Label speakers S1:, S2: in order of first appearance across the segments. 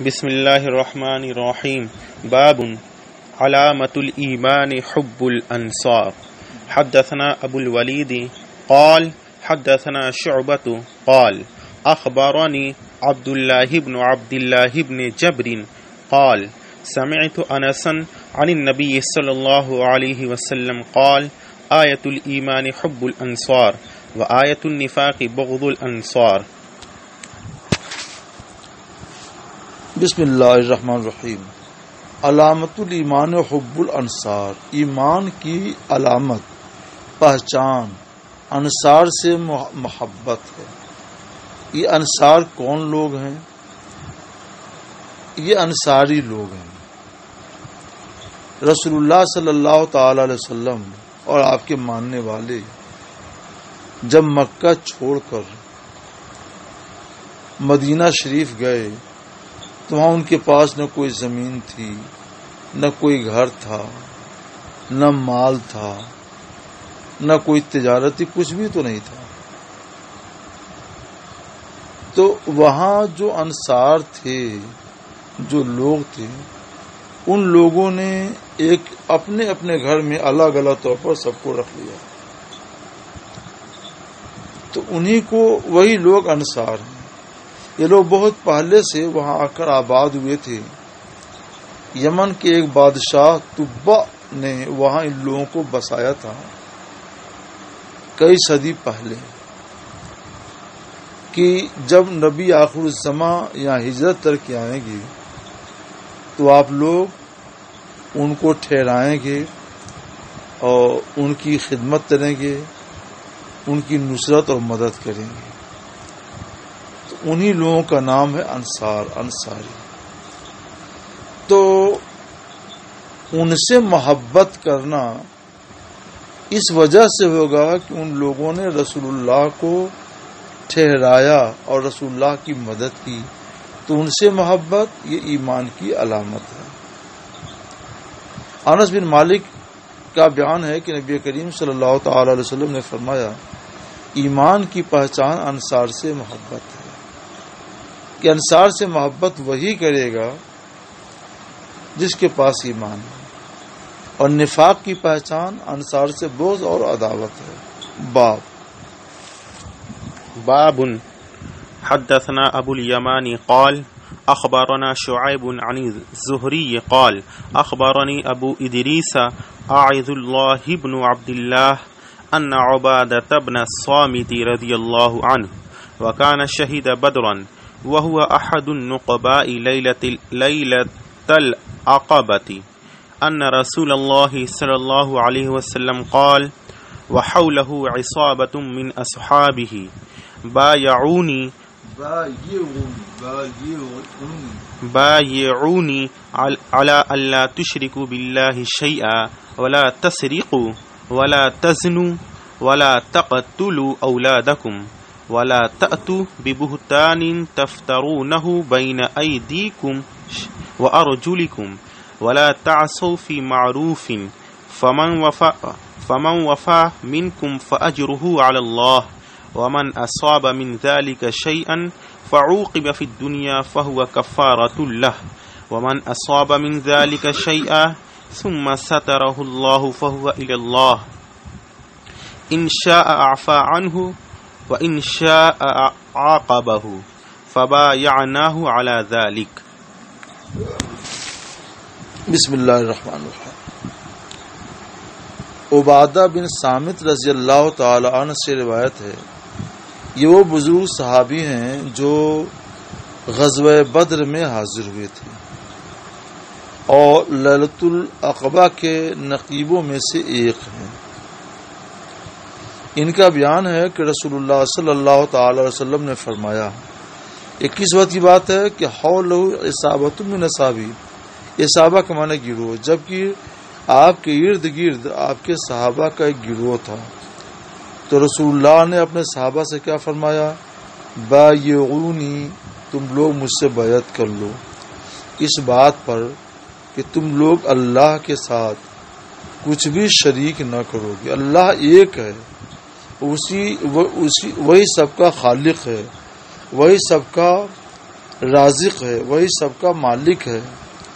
S1: بسم اللہ الرحمن الرحیم باب علامة الإيمان حب الأنصار حدثنا أبو الوليد قال حدثنا شعبة قال أخبرني عبد الله بن جبر قال سمعت أنسا عن النبي صلى الله عليه وسلم قال آية الإيمان حب الأنصار وآية النفاق بغض الأنصار.
S2: بسم اللہ الرحمن الرحیم. علامت الایمان حب الانصار، ایمان کی علامت پہچان انصار سے محبت ہے. یہ انصار کون لوگ ہیں؟ یہ انصاری لوگ ہیں. رسول اللہ صلی اللہ تعالی علیہ وسلم اور آپ کے ماننے والے جب مکہ چھوڑ کر مدینہ شریف گئے تو وہاں ان کے پاس نہ کوئی زمین تھی، نہ کوئی گھر تھا، نہ مال تھا، نہ کوئی تجارتی، کچھ بھی تو نہیں تھا. تو وہاں جو انصار تھے، جو لوگ تھے، ان لوگوں نے ایک اپنے اپنے گھر میں الگ الگ طور پر سب کو رکھ لیا. تو انہی کو وہی لوگ انصار ہیں. یہ لوگ بہت پہلے سے وہاں آ کر آباد ہوئے تھے. یمن کے ایک بادشاہ طبع نے وہاں ان لوگوں کو بسایا تھا کئی صدی پہلے، کہ جب نبی آخر الزماں یہاں ہجرت کر کے آئیں گے تو آپ لوگ ان کو ٹھہرائیں گے اور ان کی خدمت کریں گے، ان کی نصرت اور مدد کریں گے. انہی لوگوں کا نام ہے انصاری. تو ان سے محبت کرنا اس وجہ سے ہوگا کہ ان لوگوں نے رسول اللہ کو ٹھہرایا اور رسول اللہ کی مدد کی. تو ان سے محبت یہ ایمان کی علامت ہے. انس بن مالک کا بیان ہے کہ نبی کریم صلی اللہ تعالی علیہ وسلم نے فرمایا ایمان کی پہچان انصار سے محبت ہے، کہ انصار سے محبت وہی کرے گا جس کے پاس ایمان ہے. اور نفاق کی پہچان انصار سے بغض اور عداوت ہے.
S1: باب حدثنا ابو اليمان قال اخبرنا شعيب عن الزهري قال اخبرني ابو ادريس اعذ الله بن عبد الله ان عبادة بن الصامت رضي الله عنه وكان شهيد بدرا وهو أحد النقباء ليلة العقبة أن رسول الله صلى الله عليه وسلم قال وحوله عصابة من أصحابه بايعوني على ألا تشركوا بالله شيئا ولا تسرقوا ولا تزنوا ولا تقتلوا أولادكم ولا تأتوا ببهتان تفترونه بين أيديكم وأرجلكم ولا تعصوا في معروف فمن وفى منكم فأجره على الله ومن أصاب من ذلك شيئا فعوقب في الدنيا فهو كفارة له ومن أصاب من ذلك شيئا ثم ستره الله فهو إلى الله إن شاء أعفى عنه وَإِنْ شَاءَ عَاقَبَهُ فَبَايَعْنَاهُ عَلَى ذَلِكَ.
S2: بسم اللہ الرحمن الرحیم. عبادہ بن صامت رضی اللہ تعالی عنہ سے روایت ہے. یہ وہ بزرگ صحابی ہیں جو غزوہ بدر میں حاضر ہوئے تھے اور لیلۃ العقبہ کے نقیبوں میں سے ایک ہیں. ان کا بیان ہے کہ رسول اللہ صلی اللہ تعالی علیہ وسلم نے فرمایا، 21 وقت کی بات ہے کہ حولہ عصابۃ من اصحابہ، عصابہ کا معنی گروہ، جبکہ آپ کے ارد گرد آپ کے صحابہ کا ایک گروہ تھا. تو رسول اللہ نے اپنے صحابہ سے کیا فرمایا؟ بایعونی، تم لوگ مجھ سے بیعت کر لو اس بات پر کہ تم لوگ اللہ کے ساتھ کچھ بھی شریک نہ کرو گے. اللہ ایک ہے، وہی سب کا خالق ہے وہی سب کا رازق ہے، وہی سب کا مالک ہے،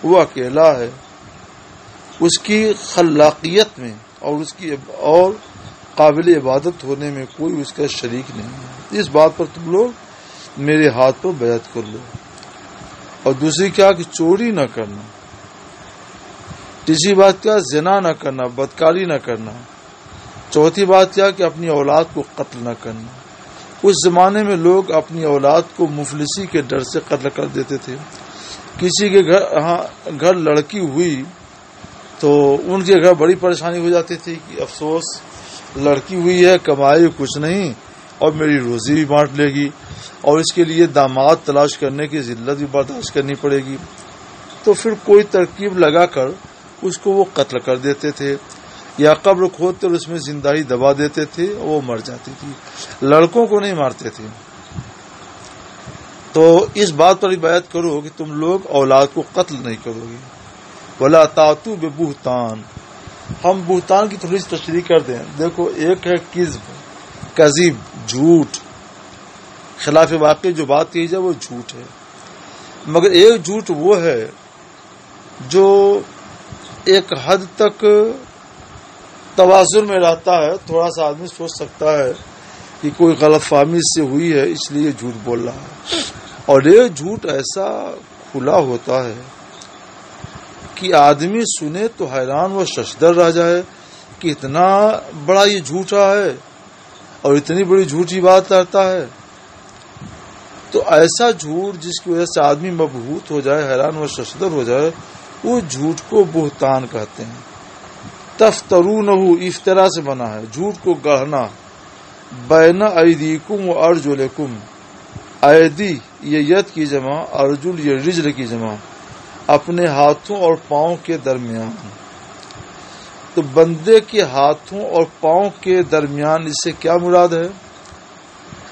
S2: وہ اکیلا ہے، اس کی خلاقیت میں اور اس کی اور قابل عبادت ہونے میں کوئی اس کا شریک نہیں ہے۔ اس بات پر تم لوگ میرے ہاتھ پر بیعت کر لو۔ اور دوسری کیا کہ چوری نہ کرنا، تیسری بات کیا زنا نہ کرنا، بدکاری نہ کرنا، چوتھی بات کیا کہ اپنی اولاد کو قتل نہ کرنا۔ اس زمانے میں لوگ اپنی اولاد کو مفلسی کے ڈر سے قتل کر دیتے تھے۔ کسی کے گھر لڑکی ہوئی تو ان کے گھر بڑی پریشانی ہو جاتی تھی کہ افسوس لڑکی ہوئی ہے، کمائی کچھ نہیں اور میری روزی بھی بانٹ لے گی، اور اس کے لیے داماد تلاش کرنے کی ذلت بھی برداشت کرنی پڑے گی۔ تو پھر کوئی ترکیب لگا کر اس کو وہ قتل کر دیتے تھے، یا قبر کھودتے اور اس میں زندہ ہی دبا دیتے تھے، وہ مر جاتی تھی۔ لڑکوں کو نہیں مارتے تھے۔ تو اس بات پر بیعت کرو کہ تم لوگ اولاد کو قتل نہیں کرو گے۔ وَلَا تَأْتُوا بِبُهْتَانٍ، ہم بہتان کی تھوڑی سی تشریح کر دیں۔ دیکھو، ایک ہے کذب، جھوٹ، خلاف واقع جو بات کی جائے وہ جھوٹ ہے، مگر ایک جھوٹ وہ ہے جو ایک حد تک توازن میں رہتا ہے۔ تھوڑا سا آدمی سوچ سکتا ہے کہ کوئی غلط فہمی سے ہوئی ہے اس لیے جھوٹ بول رہا ہے، اور یہ جھوٹ ایسا کھلا ہوتا ہے کہ آدمی سنے تو حیران و ششدر رہ جائے کہ اتنا بڑا یہ جھوٹا ہے اور اتنی بڑی جھوٹی بات کرتا ہے۔ تو ایسا جھوٹ جس کی وجہ سے آدمی مبہوت ہو جائے، حیران و ششدر ہو جائے، وہ جھوٹ کو بہتان کہتے ہیں۔ تفترونہ، افطرا سے بنا ہے، جھوٹ کو گڑھنا۔ بین ایدیکم و ارجلکم، ایدی یہ ید کی جمع، ارجل یہ رجل کی جمع، اپنے ہاتھوں اور پاؤں کے درمیان۔ تو بندے کے ہاتھوں اور پاؤں کے درمیان اس سے کیا مراد ہے؟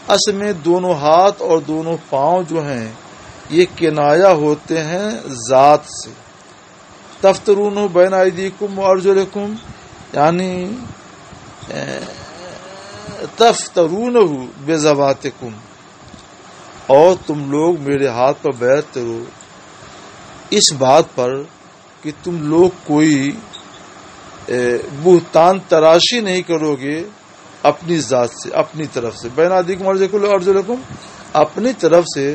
S2: اصل میں دونوں ہاتھ اور دونوں پاؤں جو ہیں یہ کنایا ہوتے ہیں ذات سے۔ تفترون بین ایدیکم و ارجلکم، یعنی تفترون بذواتکم، اور تم لوگ میرے ہاتھ پر بیعت کرو اس بات پر کہ تم لوگ کوئی بہتان تراشی نہیں کرو گے اپنی ذات سے، اپنی طرف سے۔ بین ایدیکم ارجلکم، اپنی طرف سے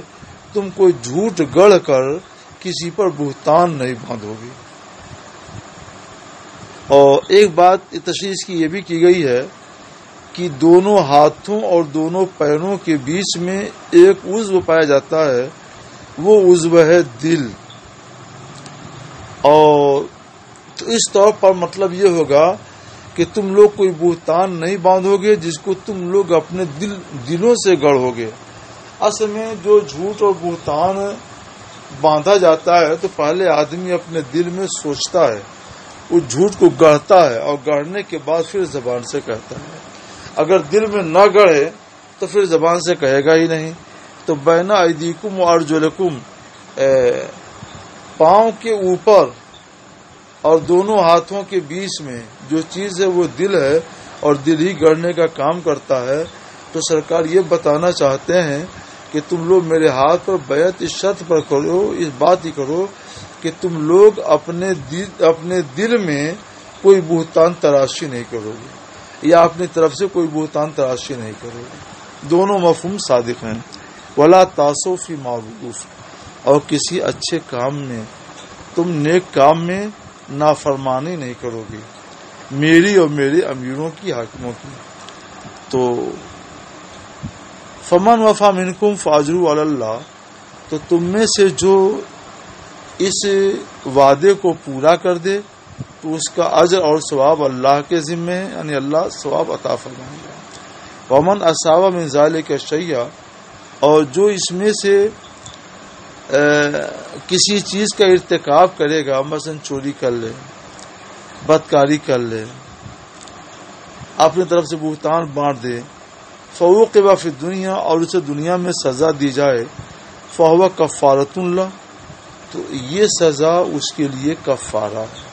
S2: تم کوئی جھوٹ گڑھ کر کسی پر بہتان نہیں باندھو گے۔ اور ایک بات تشریح کی یہ بھی کی گئی ہے کہ دونوں ہاتھوں اور دونوں پیروں کے بیچ میں ایک عضو پایا جاتا ہے، وہ عضو ہے دل۔ اور تو اس طور پر مطلب یہ ہوگا کہ تم لوگ کوئی بہتان نہیں باندھو گے جس کو تم لوگ اپنے دلوں سے گڑھو گے۔ اصل میں جو جھوٹ اور بہتان باندھا جاتا ہے تو پہلے آدمی اپنے دل میں سوچتا ہے، اس جھوٹ کو گڑھتا ہے، اور گڑھنے کے بعد پھر زبان سے کہتا ہے۔ اگر دل میں نہ گڑھے تو پھر زبان سے کہے گا ہی نہیں۔ تو بین ایدیکم و ارجلکم، پاؤں کے اوپر اور دونوں ہاتھوں کے بیچ میں جو چیز ہے وہ دل ہے، اور دل ہی گڑھنے کا کام کرتا ہے۔ تو سرکار یہ بتانا چاہتے ہیں کہ تم لوگ میرے ہاتھ پر بیعت اس شرط پر کرو، اس بات ہی کرو کہ تم لوگ اپنے دل میں کوئی بہتان تراشی نہیں کرو گے، یا اپنی طرف سے کوئی بہتان تراشی نہیں کرو گے۔ دونوں مفہوم صادق ہیں۔ ولا تاسو فی معروف، اور کسی اچھے کام میں، تم نیک کام میں نافرمانی نہیں کرو گے، میری اور میرے امیروں کی، حاکموں کی۔ تو فمن وفا منکم فاجروا علی اللہ، تو تم میں سے جو اس وعدے کو پورا کر دے تو اس کا اجر اور ثواب اللہ کے ذمے ہے، یعنی اللہ ثواب عطا فرمائے گا۔ ومن اصاب من ذلک شیئا، اور جو اس میں سے کسی چیز کا ارتکاب کرے گا، مثلا چوری کر لے، بدکاری کر لے، اپنی طرف سے بہتان بانٹ دے، فعوقب فی الدنیا، اور اسے دنیا میں سزا دی جائے، فہو کفارۃ اللہ، تو یہ سزا اس کے لیے کفارہ ہے،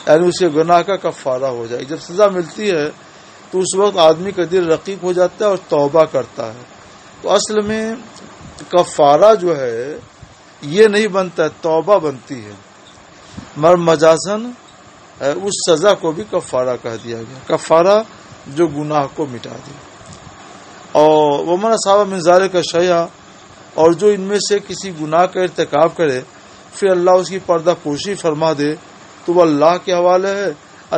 S2: یعنی اسے گناہ کا کفارہ ہو جائے۔ جب سزا ملتی ہے تو اس وقت آدمی کا دل رقیق ہو جاتا ہے اور توبہ کرتا ہے، تو اصل میں کفارہ جو ہے یہ نہیں بنتا ہے، توبہ بنتی ہے، مگر مجازن اس سزا کو بھی کفارہ کہہ دیا گیا، کفارہ جو گناہ کو مٹا دے۔ اور ومن اصاب من ذلک شیئا، اور جو ان میں سے کسی گناہ کا ارتکاب کرے پھر اللہ اس کی پردہ پوشی فرما دے تو وہ اللہ کے حوالے ہے،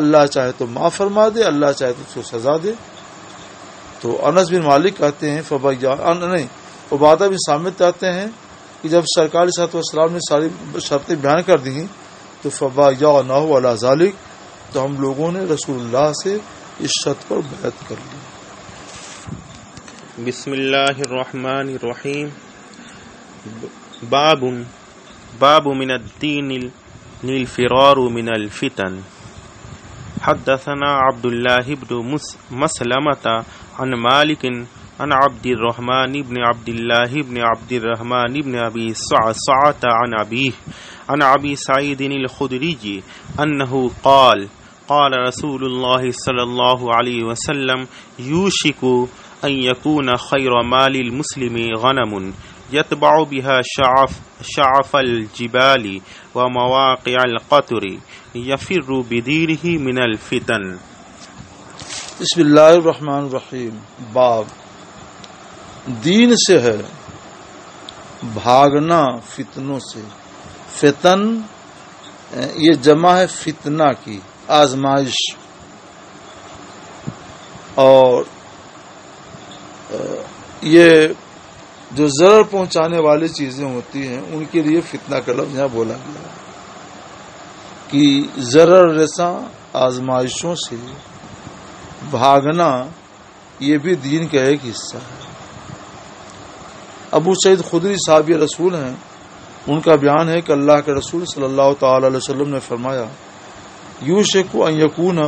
S2: اللہ چاہے تو معاف فرما دے، اللہ چاہے تو اس کو سزا دے۔ تو انس بن مالک کہتے ہیں عبادہ بن صامت کہتے ہیں کہ جب سرکار صلی اللہ علیہ وسلم نے ساری شرطیں بیان کر دی تو فبایعنہ علی ذلک، تو ہم لوگوں نے رسول اللہ سے اس شرط پر بیعت کر لی۔
S1: بسم اللہ الرحمن الرحیم۔ باب من الدین الفرار من الفتن۔ حدثنا عبد الله بن مسلمة عن مالك عن عبد الرحمن بن عبد الله بن عبد الرحمن بن أبي صعصعة عن أبيه عن أبي سعيد الخدري أنه قال قال رسول الله صلى الله عليه وسلم يوشك أن يكون خير مال المسلم غنم يتبع بها شعف الجبال ومواقع القطر يفر بديره من الفتن۔
S2: بسم اللہ الرحمن الرحیم۔ باب دین سے ہے بھاگنا فتنوں سے۔ فتن یہ جمع ہے فتنہ کی، آزمائش، اور یہ جو ضرر پہنچانے والی چیزیں ہوتی ہیں ان کے لیے فتنہ کا لفظ یہاں بولا گیا ہے کہ ضرر رساں آزمائشوں سے بھاگنا یہ بھی دین کا ایک حصہ ہے۔ ابو سعید خدری صحابی رسول ہیں، ان کا بیان ہے کہ اللہ کے رسول صلی اللہ تعالی علیہ وسلم نے فرمایا یوشک ان یکون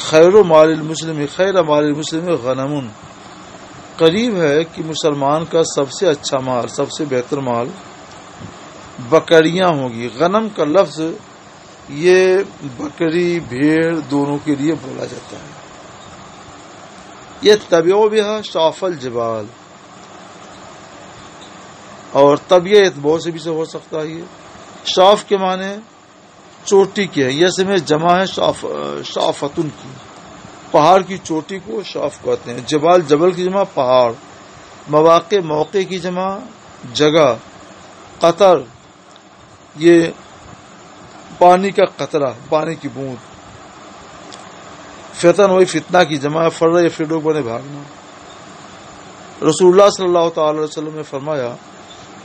S2: خیر مال المسلم غنم، قریب ہے کہ مسلمان کا سب سے اچھا مال، سب سے بہتر مال بکریاں ہوں گی۔ غنم کا لفظ یہ بکری بھیڑ دونوں کے لیے بولا جاتا ہے۔ یہ طبیع بہا شعف الجبال، اور طبیع اعتبار سے بھی سے ہو سکتا ہے۔ شعف کے معنی چوٹی کے ہے، یہ میں جمع ہے شعفتن کی، پہاڑ کی چوٹی کو شعف کہتے ہیں۔ جبال جبل کی جمع پہاڑ، مواقع موقع کی جمع جگہ، قطر یہ پانی کا قطرہ، پانی کی بوند، فتن وہی فتنہ کی جمع، فرہ یا فرو بنے بھاگنا۔ رسول اللہ صلی اللہ تعالی علیہ وسلم نے فرمایا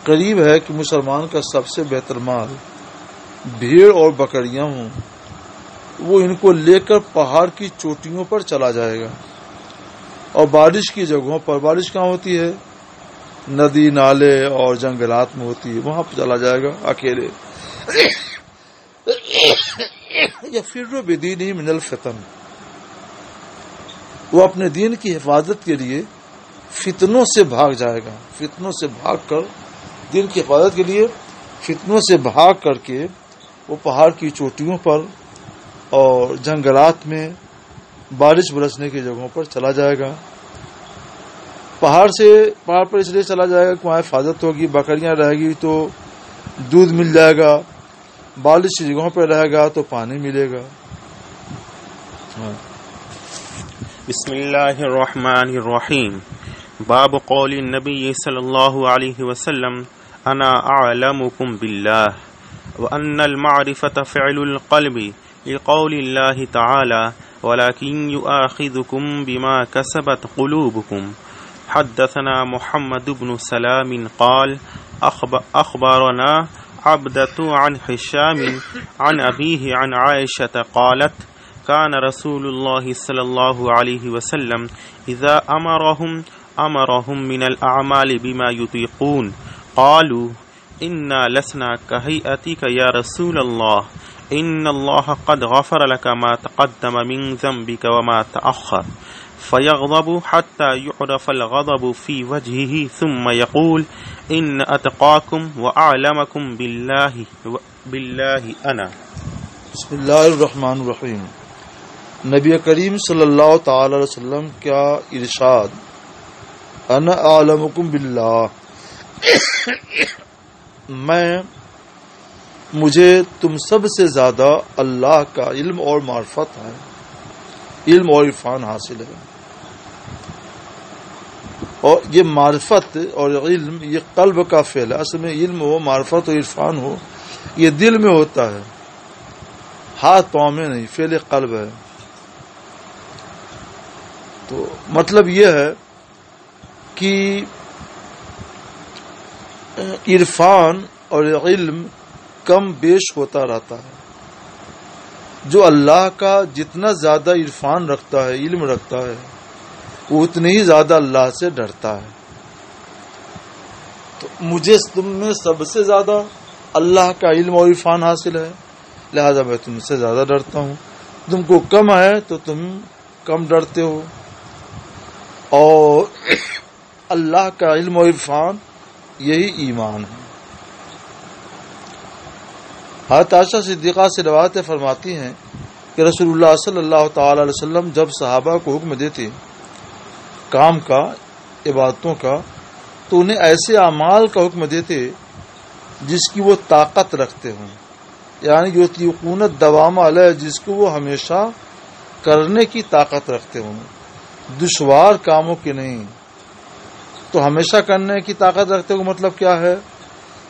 S2: قریب ہے کہ مسلمان کا سب سے بہتر مال بھیڑ اور بکریاں ہوں، وہ ان کو لے کر پہاڑ کی چوٹیوں پر چلا جائے گا، اور بارش کی جگہوں پر، بارش کہاں ہوتی ہے؟ ندی نالے اور جنگلات میں ہوتی ہے، وہاں پہ چلا جائے گا اکیلے۔ یفر بدینہ من الفتن، وہ اپنے دین کی حفاظت کے لیے فتنوں سے بھاگ جائے گا، فتنوں سے بھاگ کر، دین کی حفاظت کے لیے فتنوں سے بھاگ کر کے وہ پہاڑ کی چوٹیوں پر اور جنگلات میں بارش برسنے کی جگہوں پر چلا جائے گا۔ پہاڑ پر اس لیے چلا جائے گا کہ وہاں حفاظت ہوگی، بکریاں رہے گی تو دودھ مل جائے گا، بارش کی جگہوں پہ رہے گا تو پانی ملے گا۔
S1: بسم اللہ الرحمن الرحیم۔ باب قول النبی صلی اللہ علیہ وسلم انا اعلمکم باللہ وان المعرفة فعل القلب لقول اللہ تعالی ولكن يؤاخذكم بما كسبت قلوبكم۔ حدثنا محمد بن سلام قال اخبرنا عبدة عن هشام عن أبيه عن عائشة قالت كان رسول الله صلى الله عليه وسلم إذا أمرهم من الأعمال بما يطيقون قالوا إنا لسنا كهيئتك يا رسول الله إن الله قد غفر لك ما تقدم من ذنبك وما تأخر، فيغضب حتى يعرف الغضب في وجهه ثم يقول إن أتقاكم وأعلمكم بالله أنا۔
S2: بسم اللہ الرحمن الرحیم۔ نبی کریم صلی اللہ تعالی علیہ وسلم کا ارشاد انا اعلمکم باللہ، مجھے تم سب سے زیادہ اللہ کا علم اور معرفت ہے، علم اور عرفان حاصل ہے. اور یہ معرفت اور علم یہ قلب کا فعل ہے. اصل میں علم ہو، معرفت و عرفان ہو، یہ دل میں ہوتا ہے، ہاتھ پاؤں میں نہیں، فعل قلب ہے. تو مطلب یہ ہے کہ عرفان اور علم کم بیش ہوتا رہتا ہے. جو اللہ کا جتنا زیادہ عرفان رکھتا ہے، علم رکھتا ہے، وہ اتنی ہی زیادہ اللہ سے ڈرتا ہے. تو مجھے تم میں سب سے زیادہ اللہ کا علم اور عرفان حاصل ہے، لہذا میں تم سے زیادہ ڈرتا ہوں. تم کو کم ہے تو تم کم ڈرتے ہو. اور اللہ کا علم و عرفان یہی ایمان ہے. حضرت عائشہ صدیقہ سے روایتیں فرماتی ہیں کہ رسول اللہ صلی اللہ تعالی علیہ وسلم جب صحابہ کو حکم دیتے کام کا، عبادتوں کا، تو انہیں ایسے اعمال کا حکم دیتے جس کی وہ طاقت رکھتے ہوں، یعنی جو یقونت دوام علیہ، جس کو وہ ہمیشہ کرنے کی طاقت رکھتے ہوں، دشوار کاموں کے نہیں. تو ہمیشہ کرنے کی طاقت رکھتے ہو مطلب کیا ہے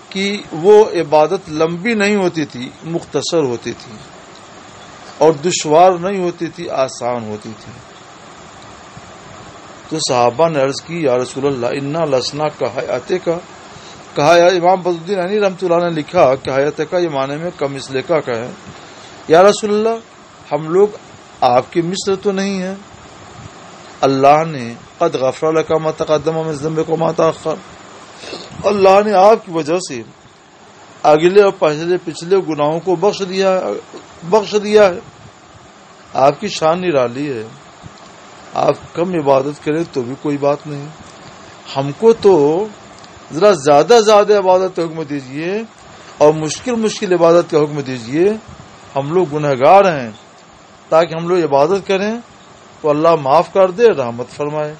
S2: کہ وہ عبادت لمبی نہیں ہوتی تھی، مختصر ہوتی تھی، اور دشوار نہیں ہوتی تھی، آسان ہوتی تھی. تو صحابہ نے عرض کی یا رسول اللہ انا لسنا کا حیاتے کا، کہا یا امام بدرالدین عینی رحمۃ اللہ نے لکھا کہ حیاتے کا یہ معنی میں کم اسلے کا ہے. یا رسول اللہ ہم لوگ آپ کے مثل تو نہیں ہیں. اللہ نے قد غفر لک ما تقدم من ذنبک وما تأخر، اللہ نے آپ کی وجہ سے اگلے اور پچھلے گناہوں کو بخش دیا ہے. آپ کی شان نرالی ہے. آپ کم عبادت کریں تو بھی کوئی بات نہیں، ہم کو تو ذرا زیادہ عبادت کا حکم دیجئے اور مشکل عبادت کا حکم دیجئے. ہم لوگ گنہگار ہیں، تاکہ ہم لوگ عبادت کریں تو اللہ معاف کر دے، رحمت فرمائے.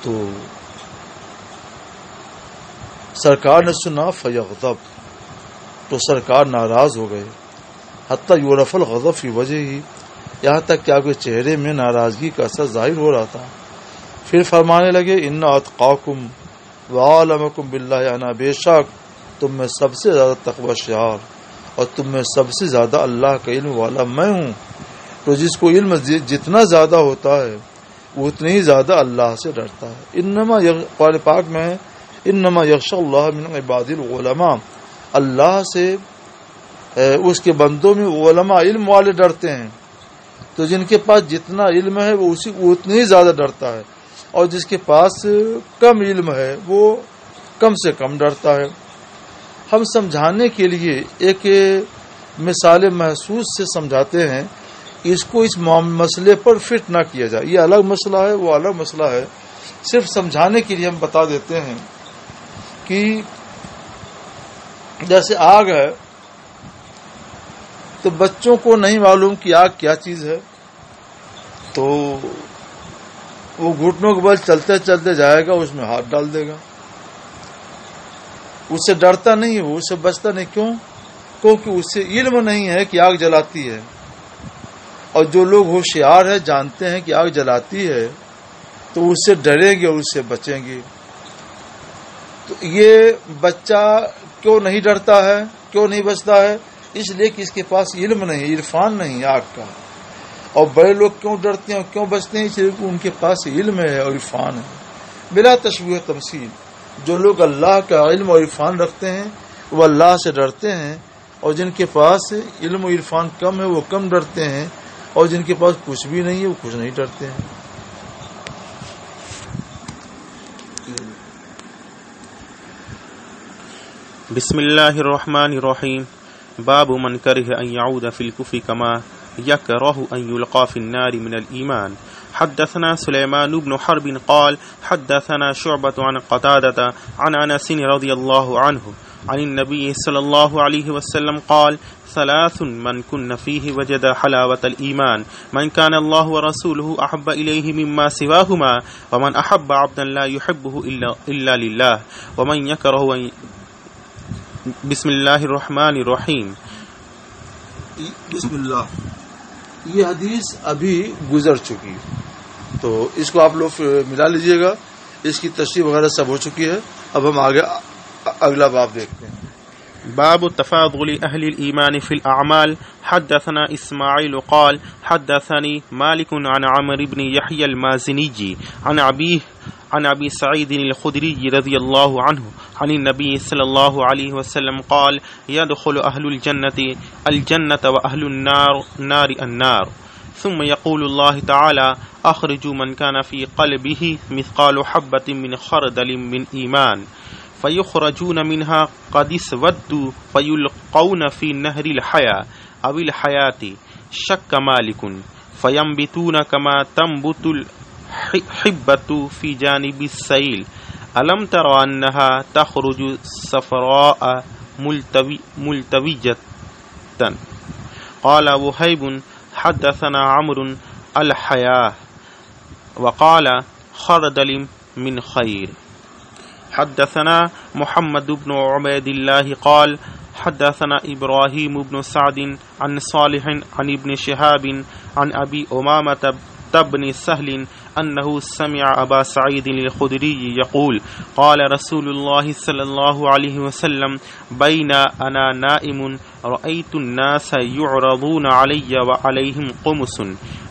S2: تو سرکار نے سنا فیغضب، تو سرکار ناراض ہو گئے. حتی یعرف الغضب فی وجہہ، یہاں تک کہ آپ کے چہرے میں ناراضگی کا اثر ظاہر ہو رہا تھا. پھر فرمانے لگے ان اتقاکم وعلمکم باللہ، انا بے شک تم میں سب سے زیادہ تقوی شعار اور تم میں سب سے زیادہ اللہ کا علم والا میں ہوں. تو جس کو علم جتنا زیادہ ہوتا ہے وہ اتنی ہی زیادہ اللہ سے ڈرتا ہے. انما قرآن پاک میں انما یخشى اللہ من عباد العلماء، اللہ سے اس کے بندوں میں علماء علم والے ڈرتے ہیں. تو جن کے پاس جتنا علم ہے وہ اتنے ہی زیادہ ڈرتا ہے، اور جس کے پاس کم علم ہے وہ کم سے کم ڈرتا ہے. ہم سمجھانے کے لیے ایک مثال محسوس سے سمجھاتے ہیں، اس کو اس مسئلے پر فٹ نہ کیا جائے. یہ الگ مسئلہ ہے، وہ الگ مسئلہ ہے. صرف سمجھانے کے لیے ہم بتا دیتے ہیں کہ جیسے آگ ہے تو بچوں کو نہیں معلوم کہ آگ کیا چیز ہے، تو وہ گھٹنوں کے بل چلتے چلتے جائے گا، اس میں ہاتھ ڈال دے گا. اس سے ڈرتا نہیں ہے، وہ اس سے بچتا نہیں. کیوں؟ کیونکہ اس سے علم نہیں ہے کہ آگ جلاتی ہے. اور جو لوگ ہوشیار ہیں، جانتے ہیں کہ آگ جلاتی ہے، تو اس سے ڈریں گے اور اس سے بچیں گے. تو یہ بچہ کیوں نہیں ڈرتا ہے، کیوں نہیں بچتا ہے؟ اس لیے کہ اس کے پاس علم نہیں، عرفان نہیں آگ کا. اور بڑے لوگ کیوں ڈرتے ہیں اور کیوں بچتے ہیں؟ اس لیے کہ ان کے پاس علم ہے اور عرفان ہے. بلا تشبیہ تمثیل، جو لوگ اللہ کا علم اور عرفان رکھتے ہیں وہ اللہ سے ڈرتے ہیں، اور جن کے پاس علم و عرفان کم ہے وہ کم ڈرتے ہیں، اور جن کے پاس کچھ بھی نہیں ہے وہ کچھ نہیں ڈرتے ہیں.
S1: بسم اللہ الرحمن الرحیم. باب من کرہ ان یعود فی الکفر کما یکرہ ان یلقى فی النار من الایمان. حدثنا سلیمان بن حرب قال حدثنا شعبة عن قتادة عن انس رضی اللہ عنہ عن النبي صلى الله عليه وسلم قال: ثلاث من كن فيه وجد حلاوة الإيمان: من كان الله ورسوله أحب إليه مما سواهما، ومن أحب عبدا لا يحبه إلا لله، ومن يكره. بسم الله الرحمن الرحیم.
S2: بسم اللہ. یہ حدیث ابھی گزر چکی تو اس کو آپ لوگ ملا لیجئے گا. اس کی تشریح وغیرہ سب ہو چکی ہے. اب ہم آگے اگلا باب دیکھتے ہیں.
S1: باب تفاضل أهل الإيمان في الأعمال. حدثنا إسماعيل قال حدثني مالك عن عمرو بن يحيى المازني عن أبي سعيد الخدري رضي الله عنه عن النبي صلى الله عليه وسلم قال: يدخل أهل الجنة وأهل النار النار، ثم يقول الله تعالى: أخرجوا من كان في قلبه مثقال حبة من خردل من إيمان، فيخرجون منها قد اسودوا فيلقون في نهر الحياة أو الحياة، شك مالك، فينبتون كما تنبت الحبة في جانب السيل. ألم تروا أنها تخرج صفراء ملتوجة؟ قال وهيب: حدثنا عمرو الحياة، وقال خردل من خير. حدثنا محمد بن عبيد الله قال حدثنا إبراهيم بن سعد عن صالح عن ابن شهاب عن أبي أمامة بن سهل أنه سمع أبا سعيد الخدري يقول: قال رسول الله صلى الله عليه وسلم: بين أنا نائم رأيت الناس يعرضون علي وعليهم قمص،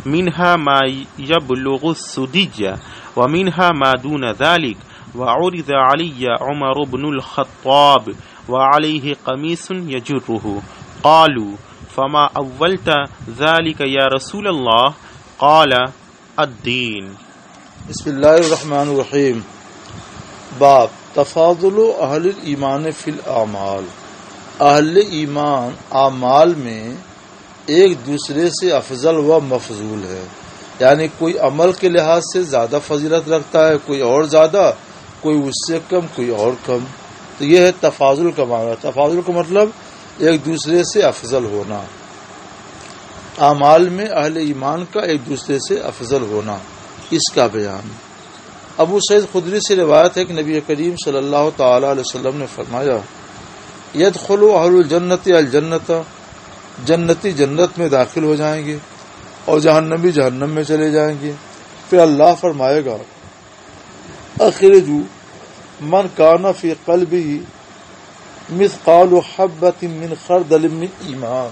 S1: منها ما يبلغ السدي ومنها ما دون ذلك، وعرض علي عمر بن الخطاب وعليه قميص يجره. قالوا: فما أولت ذلك يا رسول الله؟ قال: الدین.
S2: بسم اللہ الرحمن الرحیم. باب تفاضل اہل الایمان فی الاعمال. اہل ایمان اعمال میں ایک دوسرے سے افضل و مفضول ہے، یعنی کوئی عمل کے لحاظ سے زیادہ فضیلت رکھتا ہے، کوئی اور زیادہ، کوئی اس سے کم، کوئی اور کم. تو یہ ہے تفاضل کا معنی. تفاضل کا مطلب ایک دوسرے سے افضل ہونا. اعمال میں اہل ایمان کا ایک دوسرے سے افضل ہونا، اس کا بیان. ابو سعید خدری سے روایت ہے کہ نبی کریم صلی اللہ تعالی علیہ وسلم نے فرمایا: يدخل اہل الجنت الجنت، جنتی جنت میں داخل ہو جائیں گے اور جہنمی جہنم میں چلے جائیں گے. پھر اللہ فرمائے گا: اخرجوا من کان فی قلبہ مثقال حبۃ من خردل من ایمان.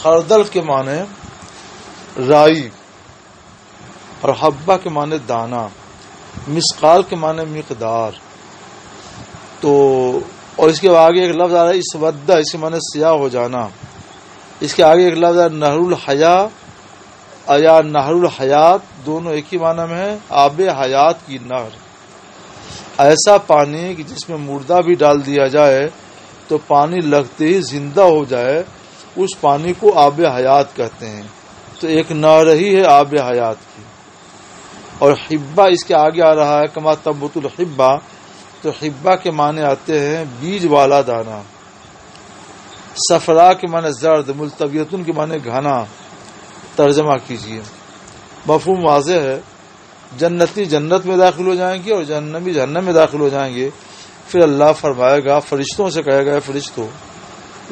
S2: خردل کے معنی رائی اور حبہ کے معنی دانہ، مثقال کے معنی مقدار. تو اور اس کے آگے ایک لفظ آ رہا ہے اسودہ، اس کے معنی سیاہ ہو جانا. اس کے آگے ایک لفظ آ رہا ہے نہر الحیا یا نہر الحیات، دونوں ایک ہی معنی میں ہے، آب حیات کی نہر. ایسا پانی کہ جس میں مردہ بھی ڈال دیا جائے تو پانی لگتے ہی زندہ ہو جائے، اس پانی کو آب حیات کہتے ہیں. تو ایک نہر ہی ہے آب حیات کی. اور حبہ اس کے آگے آ رہا ہے کما تنبت الحبہ، تو حبہ کے معنی آتے ہیں بیج والا دانا. صفرا کے معنی زرد، ملتویتن کے معنی گھنا. ترجمہ کیجیے. مفہوم واضح ہے. جنتی جنت میں داخل ہو جائیں گے اور جہنمی جہنم میں داخل ہو جائیں گے. پھر اللہ فرمائے گا، فرشتوں سے کہے گا: فرشتوں،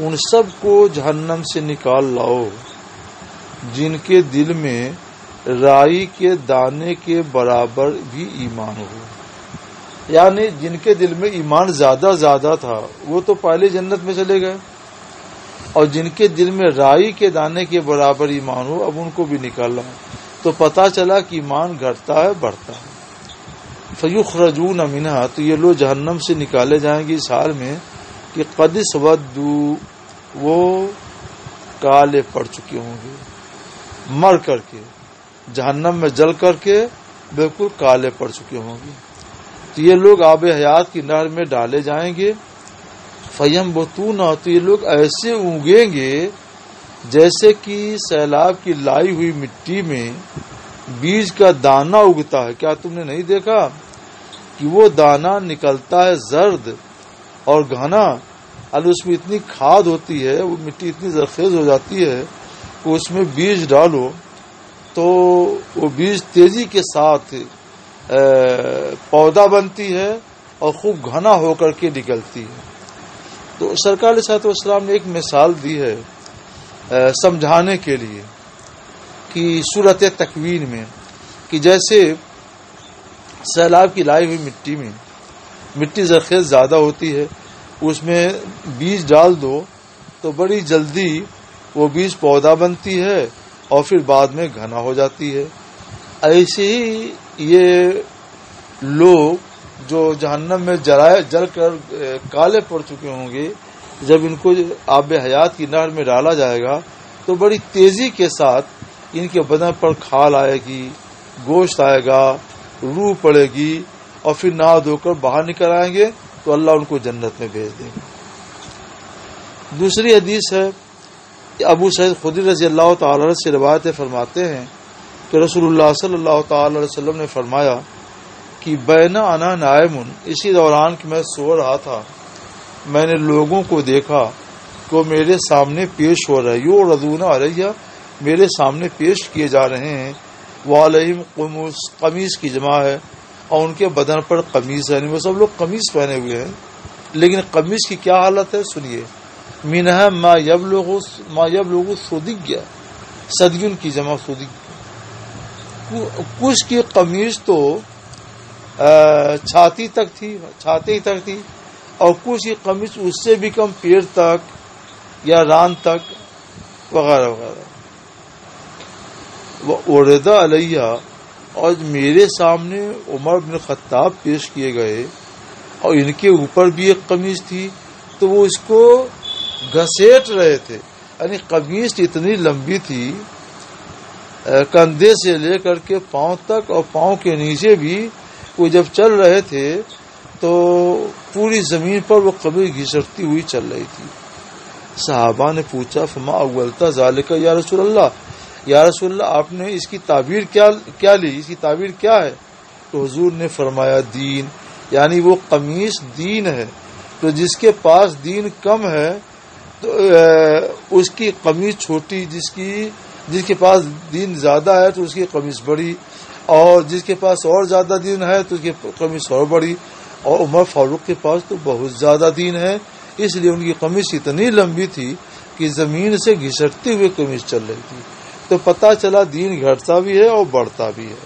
S2: ان سب کو جہنم سے نکال لاؤ جن کے دل میں رائی کے دانے کے برابر بھی ایمان ہو. یعنی جن کے دل میں ایمان زیادہ تھا وہ تو پہلے جنت میں چلے گئے، اور جن کے دل میں رائی کے دانے کے برابر ایمان ہو اب ان کو بھی نکالا. تو پتہ چلا کہ ایمان گھٹتا ہے بڑھتا ہے. فیخرجون منہا، تو یہ لوگ جہنم سے نکالے جائیں گے اس حال میں کہ قد اسودوا، وہ کالے پڑ چکے ہوں گے، مر کر کے، جہنم میں جل کر کے بالکل کالے پڑ چکے ہوں گے. تو یہ لوگ آب حیات کی نہر میں ڈالے جائیں گے. فینبتون، تو یہ لوگ ایسے اگیں گے جیسے کہ سیلاب کی لائی ہوئی مٹی میں بیج کا دانہ اگتا ہے. کیا تم نے نہیں دیکھا کہ وہ دانہ نکلتا ہے زرد اور گھنا، اس میں اتنی کھاد ہوتی ہے، وہ مٹی اتنی زرخیز ہو جاتی ہے کہ اس میں بیج ڈالو تو وہ بیج تیزی کے ساتھ پودا بنتی ہے اور خوب گھنا ہو کر کے نکلتی ہے۔ تو سرکار علیہ الصلوۃ والسلام نے ایک مثال دی ہے سمجھانے کے لیے کہ صورت تکوین میں، کہ جیسے سیلاب کی لائی ہوئی مٹی میں مٹی زرخیز زیادہ ہوتی ہے، اس میں بیج ڈال دو تو بڑی جلدی وہ بیج پودا بنتی ہے اور پھر بعد میں گھنا ہو جاتی ہے۔ ایسے ہی یہ لوگ جو جہنم میں جل کر کالے پڑ چکے ہوں گے، جب ان کو آب حیات کی نہر میں ڈالا جائے گا تو بڑی تیزی کے ساتھ ان کے بدن پر کھال آئے گی، گوشت آئے گا، روح پڑے گی، اور پھر نہا دھو کر باہر نکل آئیں گے تو اللہ ان کو جنت میں بھیج دیں گے۔ دوسری حدیث ہے، ابو سعید خدری رضی اللہ تعالی عنہ سے روایت فرماتے ہیں کہ رسول اللہ صلی اللہ تعالی علیہ وسلم نے فرمایا کہ بین انا نائم، اسی دوران کہ میں سو رہا تھا، میں نے لوگوں کو دیکھا کہ وہ میرے سامنے پیش ہو رہے، یعرضون علیہ، میرے سامنے پیش کیے جا رہے ہیں، وعلیہم قمص، قمیص کی جمع ہے، اور ان کے بدن پر قمیص ہے، یعنی وہ سب لوگ قمیص پہنے ہوئے ہیں، لیکن قمیص کی کیا حالت ہے سنیے، منہا ما یبلغ صدیہ، صدیون کی جمع صدیہ، کچھ کی قمیص تو چھاتی تک تھی اور کچھ کی قمیص اس سے بھی کم پیر تک یا ران تک وغیرہ وغیرہ۔ وعرض علیہ، اور میرے سامنے عمر بن خطاب پیش کیے گئے اور ان کے اوپر بھی ایک قمیص تھی، تو وہ اس کو گھسیٹ رہے تھے، یعنی قمیص اتنی لمبی تھی کندھے سے لے کر کے پاؤں تک، اور پاؤں کے نیچے بھی وہ جب چل رہے تھے تو پوری زمین پر وہ قمیص گھسٹتی ہوئی چل رہی تھی۔ صحابہ نے پوچھا فما اولتا ذالک یا رسول اللہ، یا رسول اللہ آپ نے اس کی تعبیر کیا لی، اس کی تعبیر کیا ہے؟ تو حضور نے فرمایا دین، یعنی وہ قمیص دین ہے، تو جس کے پاس دین کم ہے تو اس کی قمیص چھوٹی، جس کے پاس دین زیادہ ہے تو اس کی قمیص بڑی، اور جس کے پاس اور زیادہ دین ہے تو اس کی قمیص اور بڑی، اور عمر فاروق کے پاس تو بہت زیادہ دین ہے، اس لیے ان کی قمیص اتنی لمبی تھی کہ زمین سے گھسٹتے ہوئے قمیص چل رہی تھی۔ تو پتہ چلا دین گھٹتا بھی ہے اور بڑھتا بھی ہے۔